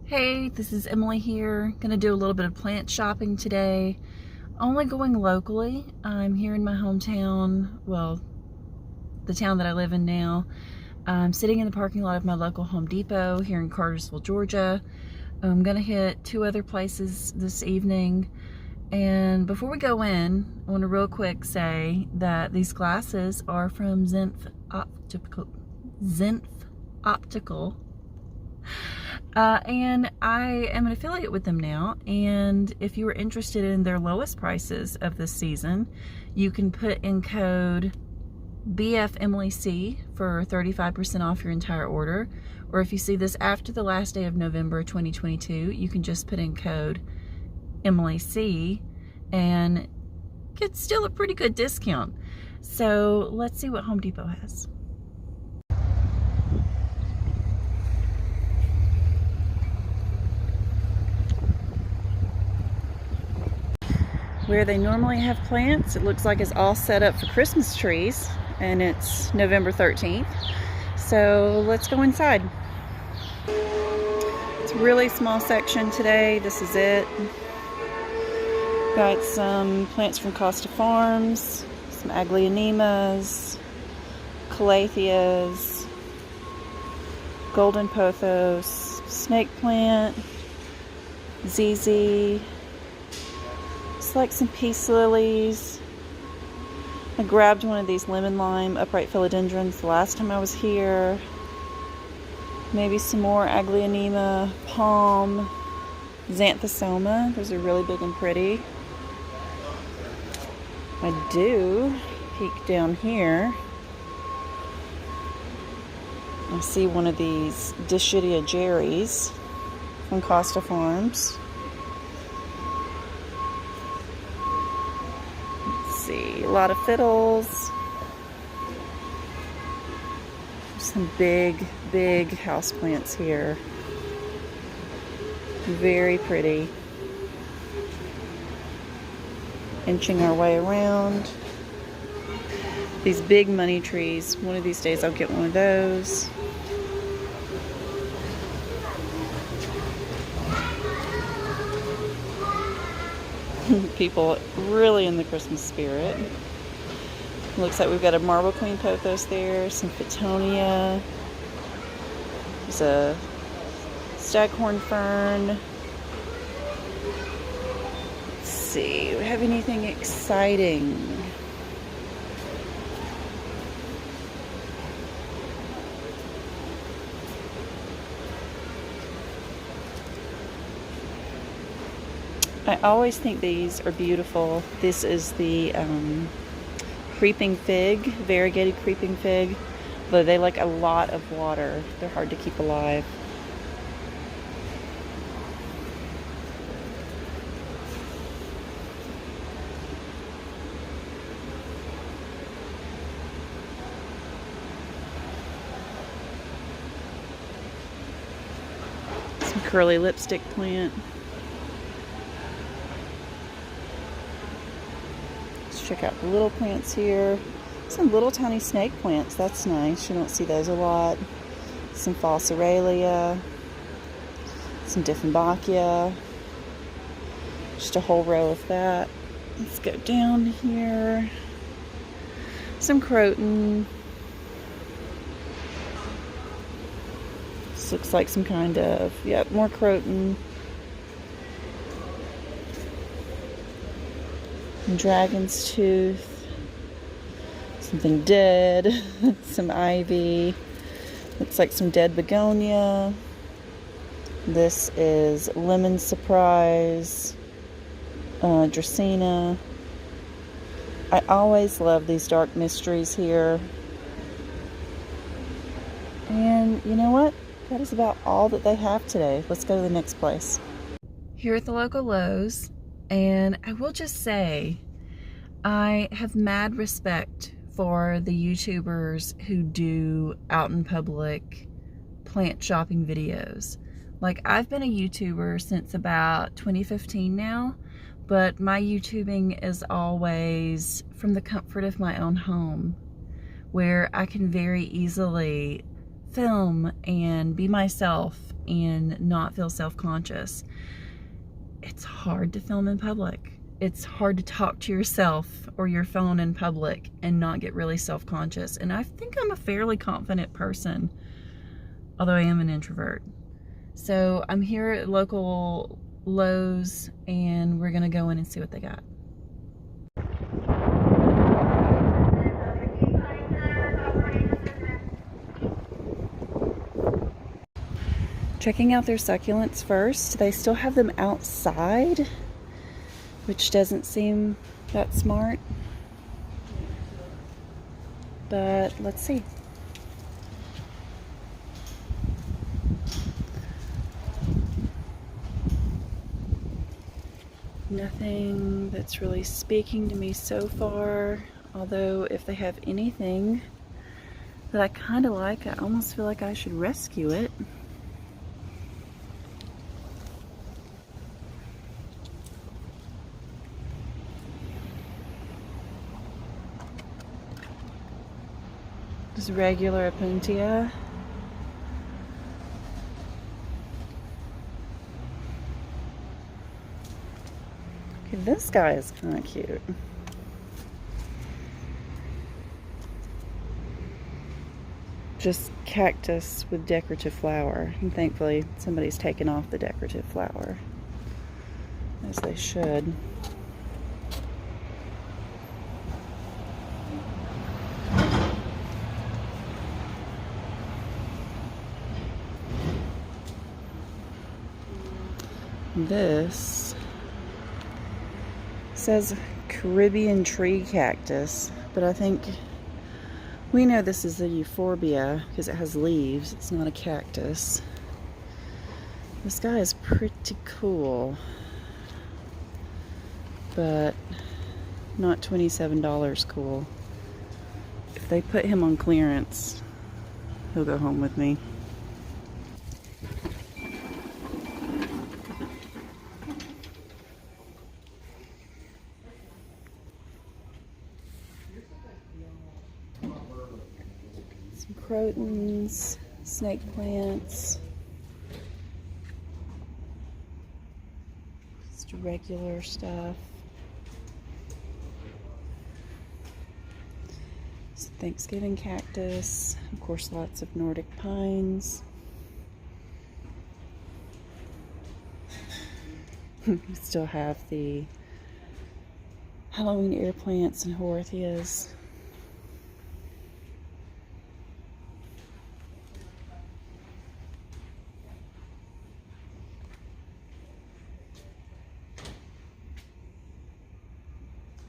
Hey, this is Emily here. Gonna do a little bit of plant shopping today. Only going locally. I'm here in my hometown, well, the town that I live in now. I'm sitting in the parking lot of my local Home Depot here in Cartersville, Georgia. I'm gonna hit two other places this evening. And before we go in, I want to real quick say that these glasses are from Zenf Optical. And I am an affiliate with them now, and if you are interested in their lowest prices of this season, you can put in code BFEmilyC for 35% off your entire order, or if you see this after the last day of November 2022, you can just put in code EmilyC and get still a pretty good discount. So let's see what Home Depot has. Where they normally have plants, it looks like it's all set up for Christmas trees, and it's November 13th. So let's go inside. It's a really small section today. This is it. Got some plants from Costa Farms, some Aglaonemas, Calatheas, Golden Pothos, snake plant, ZZ. It's like some peace lilies. I grabbed one of these lemon lime upright philodendrons the last time I was here. Maybe some more Aglaonema, palm, xanthosoma. Those are really big and pretty. I do peek down here. I see one of these Dischidia Jerrys from Costa Farms. See, a lot of fiddles. Some big houseplants here. Very pretty. Inching our way around. These big money trees. One of these days I'll get one of those. People really in the Christmas spirit. Looks like we've got a marble queen pothos there, some Fittonia. There's a staghorn fern. Let's see, do we have anything exciting? I always think these are beautiful. This is the creeping fig, variegated creeping fig, but they like a lot of water. They're hard to keep alive. Some curly lipstick plant. Check out the little plants here. Some little tiny snake plants. That's nice. You don't see those a lot. Some false Aurelia. Some Dieffenbachia. Just a whole row of that. Let's go down here. Some croton. This looks like some kind of, yep, more croton. Dragon's tooth, something dead, some ivy, looks like some dead begonia. This is lemon surprise, Dracaena. I always love these dark mysteries here. And you know what? That is about all that they have today. Let's go to the next place. Here at the local Lowe's. And I will just say, I have mad respect for the YouTubers who do out in public plant shopping videos. Like, I've been a YouTuber since about 2015 now, but my YouTubing is always from the comfort of my own home, where I can very easily film and be myself and not feel self-conscious. It's hard to film in public. It's hard to talk to yourself or your phone in public and not get really self-conscious. And I think I'm a fairly confident person, although I am an introvert. So I'm here at local Lowe's and we're gonna go in and see what they got. Checking out their succulents first. They still have them outside, which doesn't seem that smart. But let's see. Nothing that's really speaking to me so far, although if they have anything that I kind of like, I almost feel like I should rescue it. Just regular Apuntia. Okay, this guy is kind of cute. Just cactus with decorative flower, and thankfully somebody's taken off the decorative flower, as they should. This says Caribbean tree cactus, but I think we know this is a euphorbia because it has leaves. It's not a cactus. This guy is pretty cool, but not $27 cool. If they put him on clearance, he'll go home with me. Some crotons, snake plants, just regular stuff. Some Thanksgiving cactus, of course lots of Nordic pines. We still have the Halloween air plants and Horthias.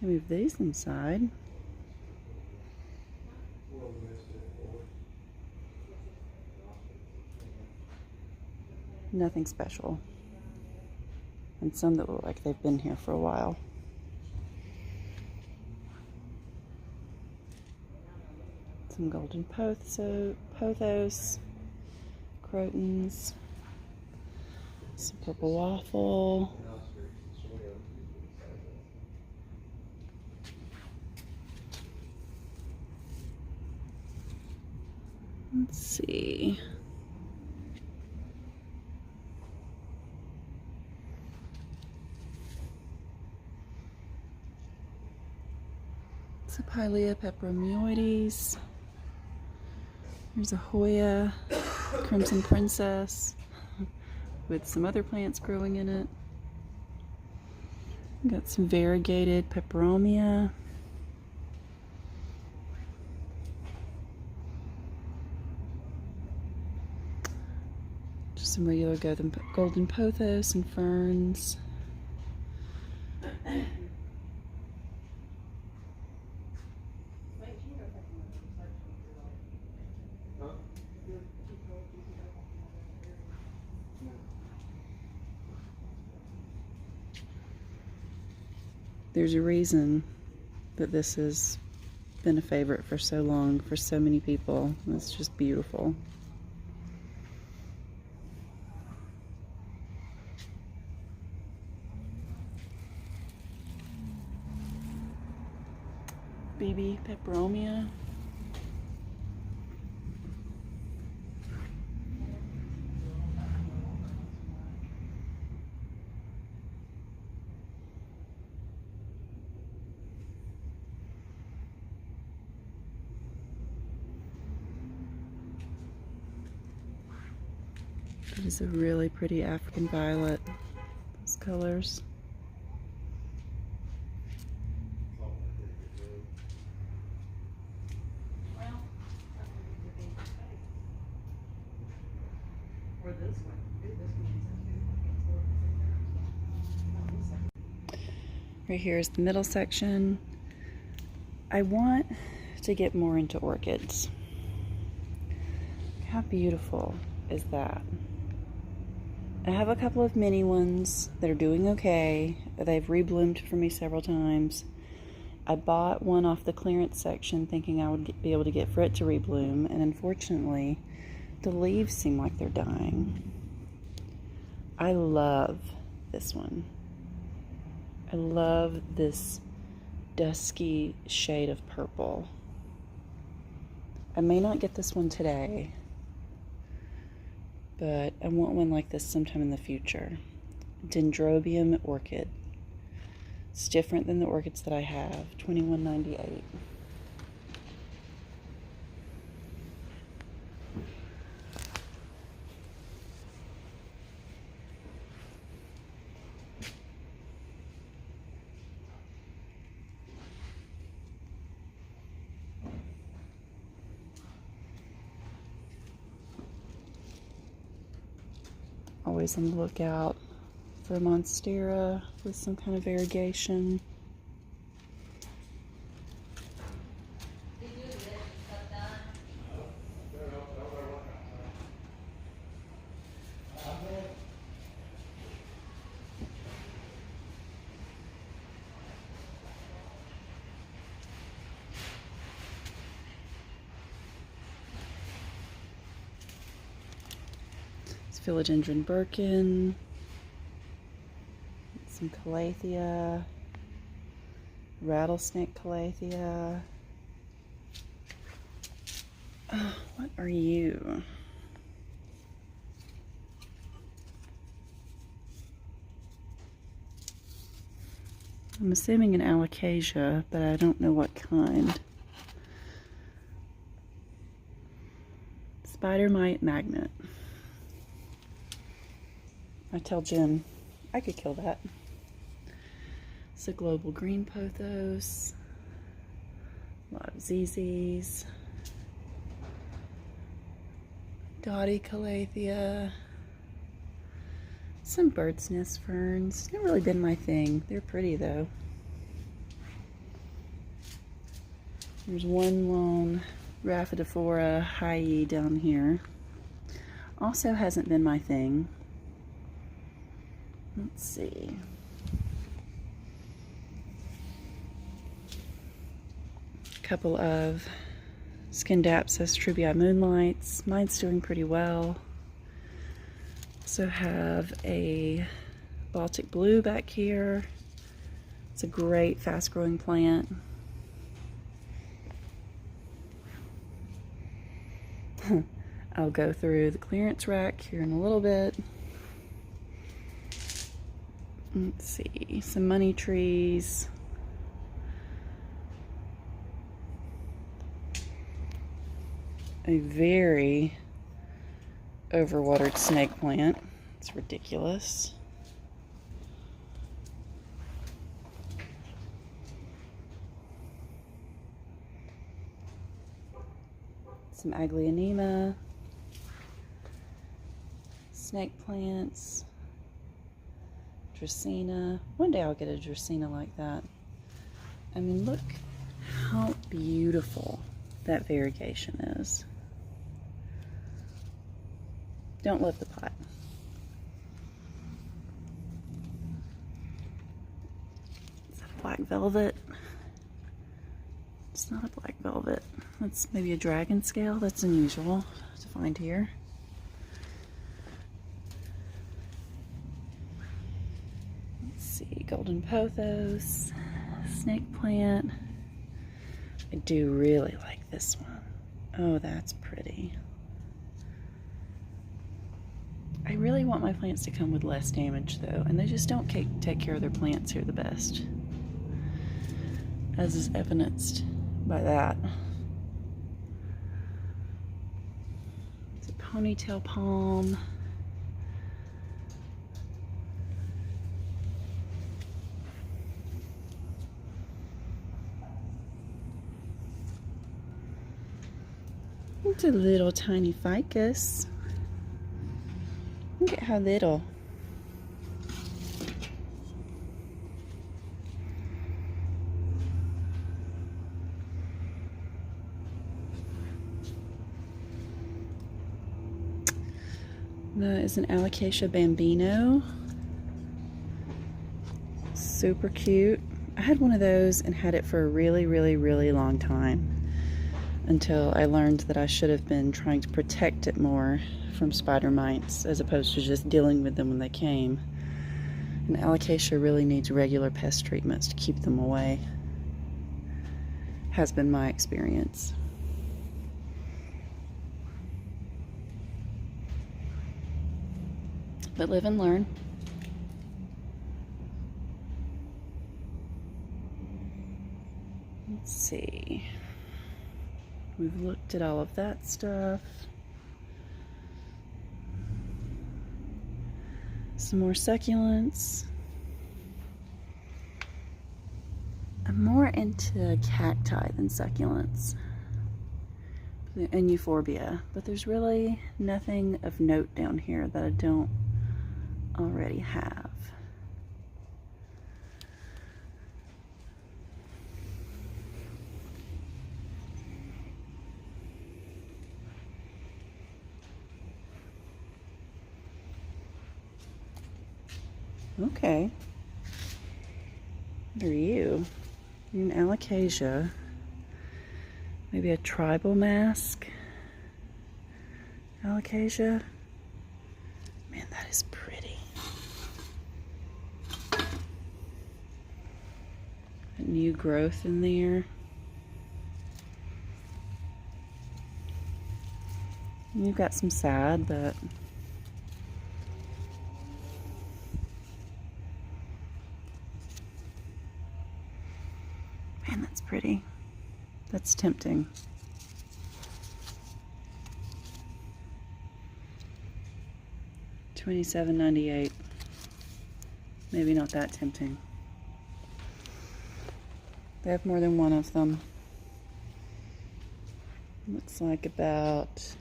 I move these inside. Nothing special. And some that look like they've been here for a while. Some golden pothos, crotons, some purple waffle. Let's see. Pilea peperomioides. There's a Hoya, Crimson Princess, with some other plants growing in it. Got some variegated peperomia. Just some regular golden pothos and ferns. There's a reason that this has been a favorite for so long, for so many people. It's just beautiful. BB peperomia. It is a really pretty African violet. Those colors. Right here is the middle section. I want to get more into orchids. How beautiful is that? I have a couple of mini ones that are doing okay. They've rebloomed for me several times. I bought one off the clearance section thinking I would be able to get for it to rebloom, and unfortunately the leaves seem like they're dying. I love this one. I love this dusky shade of purple. I may not get this one today, but I want one like this sometime in the future. Dendrobium orchid. It's different than the orchids that I have. $21.98. Always on the lookout for a monstera with some kind of variegation. Philodendron Birkin, some Calathea, rattlesnake Calathea. Oh, what are you? I'm assuming an alocasia, but I don't know what kind. Spider mite magnet. I tell Jen I could kill that. It's a global green pothos. A lot of ZZs. Dotty Calathea. Some bird's nest ferns. Never really been my thing. They're pretty though. There's one lone Rhaphidophora Hyee down here. Also hasn't been my thing. Let's see. A couple of Scindapsus Trubii Moonlights. Mine's doing pretty well. Also have a Baltic Blue back here. It's a great fast growing plant. I'll go through the clearance rack here in a little bit. Let's see, some money trees. A very overwatered snake plant. It's ridiculous. Some Aglaonema. Snake plants. Dracaena. One day I'll get a Dracaena like that. I mean, look how beautiful that variegation is. Don't lift the pot. Is that a black velvet? It's not a black velvet. That's maybe a dragon scale. That's unusual to find here. Golden pothos, snake plant. I do really like this one. Oh, that's pretty. I really want my plants to come with less damage though, and they just don't take care of their plants here the best, as is evidenced by that. It's a ponytail palm. It's a little tiny ficus. Look at how little. That is an Alocasia bambino. Super cute. I had one of those and had it for a really, really, really long time until I learned that I should have been trying to protect it more from spider mites as opposed to just dealing with them when they came. And Alocasia really needs regular pest treatments to keep them away. Has been my experience. But live and learn. Let's see. We've looked at all of that stuff. Some more succulents. I'm more into cacti than succulents and euphorbia, but there's really nothing of note down here that I don't already have. Okay. What are you? You're an Alocasia. Maybe a tribal mask. Alocasia. Man, that is pretty. A new growth in there. You've got some sad, but man, that's pretty. That's tempting. $27.98. Maybe not that tempting. They have more than one of them. Looks like about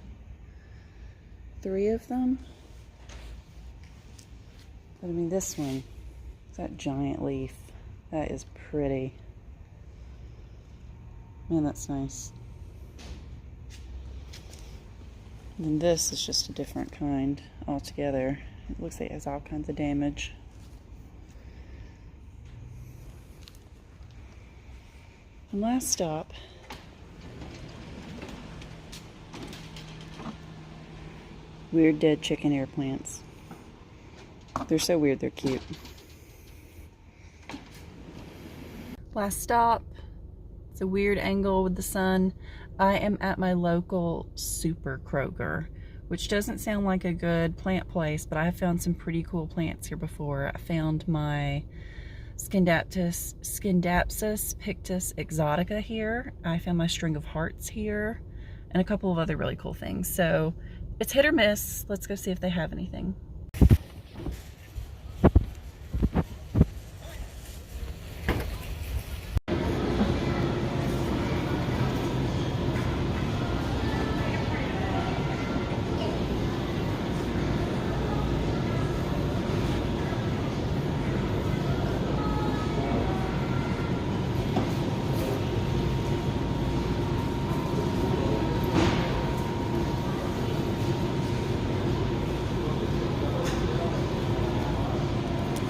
3 of them. But I mean, this one, that giant leaf, that is pretty. Man, that's nice. And this is just a different kind altogether. It looks like it has all kinds of damage. And last stop. Weird dead chicken air plants. They're so weird, they're cute. Last stop. It's a weird angle with the sun. I am at my local super Kroger, which doesn't sound like a good plant place, but I have found some pretty cool plants here before. I found my Scindapsus pictus exotica here. I found my string of hearts here, and a couple of other really cool things. So it's hit or miss. Let's go see if they have anything.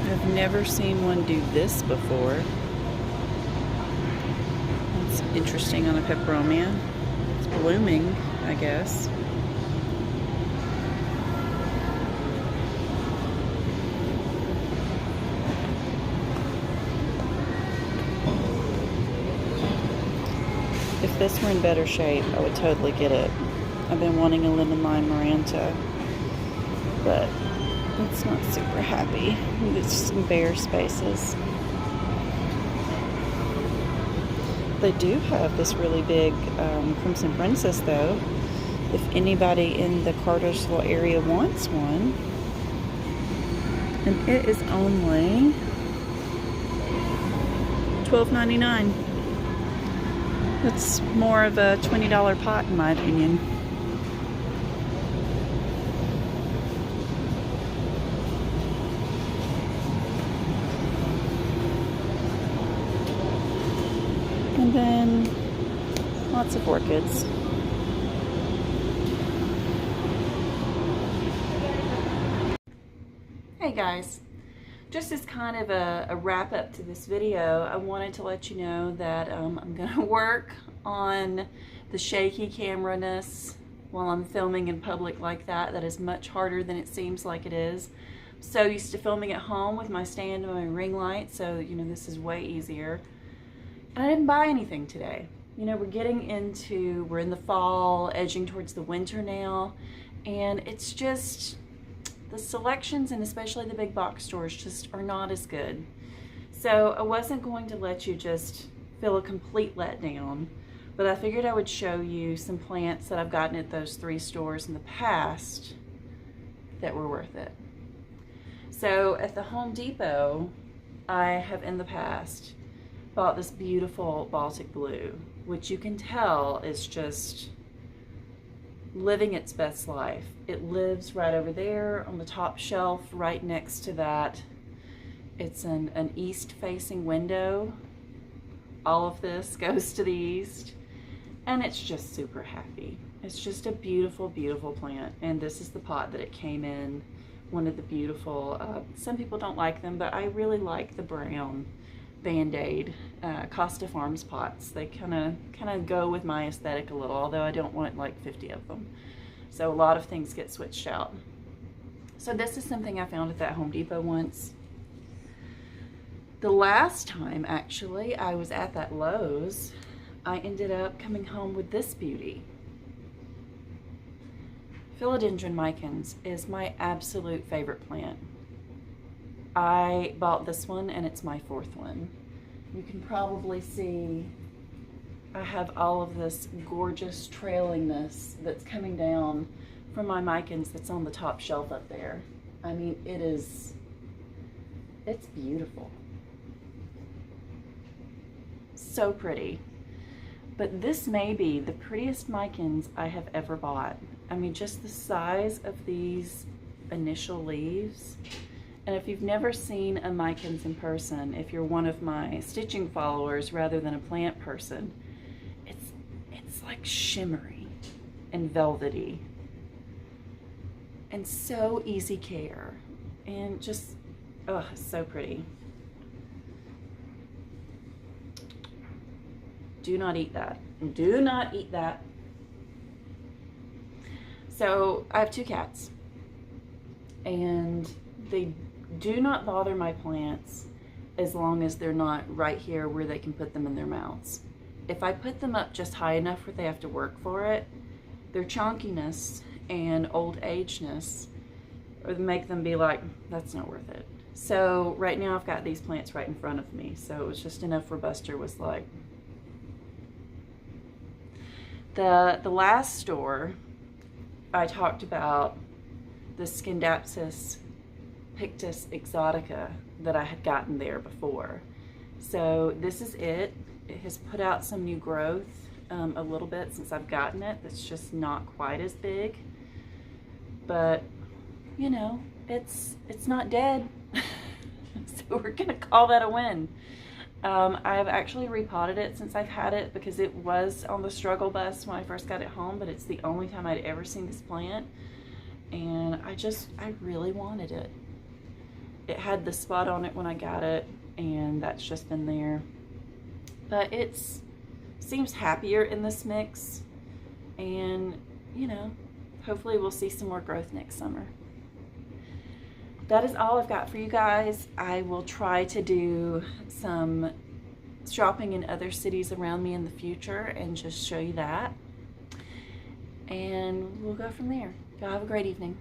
I've never seen one do this before. It's interesting on a peperomia. It's blooming, I guess. If this were in better shape, I would totally get it. I've been wanting a lemon lime maranta, but it's not super happy. It's just some bare spaces. They do have this really big Crimson Princess though. If anybody in the Cartersville area wants one. And it is only $12.99. That's more of a $20 pot in my opinion. then lots of orchids. Hey guys, just as kind of a wrap up to this video, I wanted to let you know that I'm going to work on the shaky camera-ness while I'm filming in public like that. That is much harder than it seems like it is. I'm so used to filming at home with my stand and my ring light, so you know this is way easier. And I didn't buy anything today. You know, we're in the fall, edging towards the winter now, and it's just, the selections and especially the big box stores just are not as good. So I wasn't going to let you just feel a complete letdown, but I figured I would show you some plants that I've gotten at those 3 stores in the past that were worth it. So at the Home Depot, I have in the past bought this beautiful Baltic blue, which you can tell is just living its best life. It lives right over there on the top shelf right next to that. It's an east facing window. All of this goes to the east and it's just super happy. It's just a beautiful, beautiful plant, and this is the pot that it came in. One of the beautiful, some people don't like them, but I really like the brown Band-Aid Costa Farms pots. They kind of go with my aesthetic a little, although I don't want like 50 of them. So a lot of things get switched out. So this is something I found at that Home Depot once. The last time actually I was at that Lowe's, I ended up coming home with this beauty. Philodendron micans is my absolute favorite plant. I bought this one and it's my 4th one. You can probably see I have all of this gorgeous trailingness that's coming down from my micans that's on the top shelf up there. I mean, it's beautiful. So pretty. But this may be the prettiest micans I have ever bought. I mean, just the size of these initial leaves. And if you've never seen a micans in person, if you're one of my stitching followers rather than a plant person, it's like shimmery and velvety and so easy care and just, oh, so pretty. Do not eat that. Do not eat that. So I have 2 cats and they do not bother my plants as long as they're not right here where they can put them in their mouths. If I put them up just high enough where they have to work for it, their chonkiness and old ageness would make them be like, that's not worth it. So right now I've got these plants right in front of me, so it was just enough where Buster was like. The last store I talked about the Scindapsus Pictus exotica that I had gotten there before. So this is it. It has put out some new growth a little bit since I've gotten it. That's just not quite as big, but you know, it's not dead. So we're gonna call that a win. I've actually repotted it since I've had it because it was on the struggle bus when I first got it home, but it's the only time I'd ever seen this plant, and I really wanted it. It had the spot on it when I got it, and that's just been there. But it seems happier in this mix, and you know, hopefully we'll see some more growth next summer. That is all I've got for you guys. I will try to do some shopping in other cities around me in the future and just show you that. And we'll go from there. Y'all have a great evening.